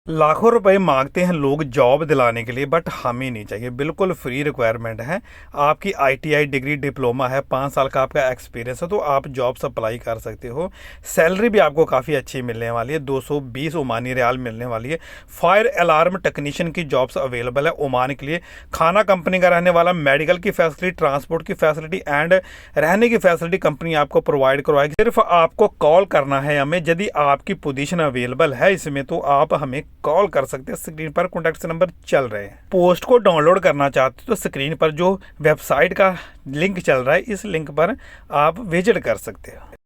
लाखों रुपए मांगते हैं लोग जॉब दिलाने के लिए, बट हमें नहीं चाहिए। बिल्कुल फ्री रिक्वायरमेंट है। आपकी आईटीआई डिग्री, डिप्लोमा है, 5 साल का आपका एक्सपीरियंस है, तो आप जॉब्स अप्लाई कर सकते हो। सैलरी भी आपको काफ़ी अच्छी मिलने वाली है, 220 ओमानी रियाल मिलने वाली है। फायर अलार्म टेक्नीशियन की जॉब्स अवेलेबल है ओमान के लिए। खाना कंपनी का रहने वाला, मेडिकल की फैसिलिटी, ट्रांसपोर्ट की फैसिलिटी एंड रहने की फैसिलिटी कंपनी आपको प्रोवाइड करवाएगी। सिर्फ आपको कॉल करना है हमें। यदि आपकी पोजीशन अवेलेबल है इसमें, तो आप हमें कॉल कर सकते हैं। स्क्रीन पर कॉन्टैक्ट नंबर चल रहे हैं। पोस्ट को डाउनलोड करना चाहते हो तो स्क्रीन पर जो वेबसाइट का लिंक चल रहा है, इस लिंक पर आप विजिट कर सकते हो।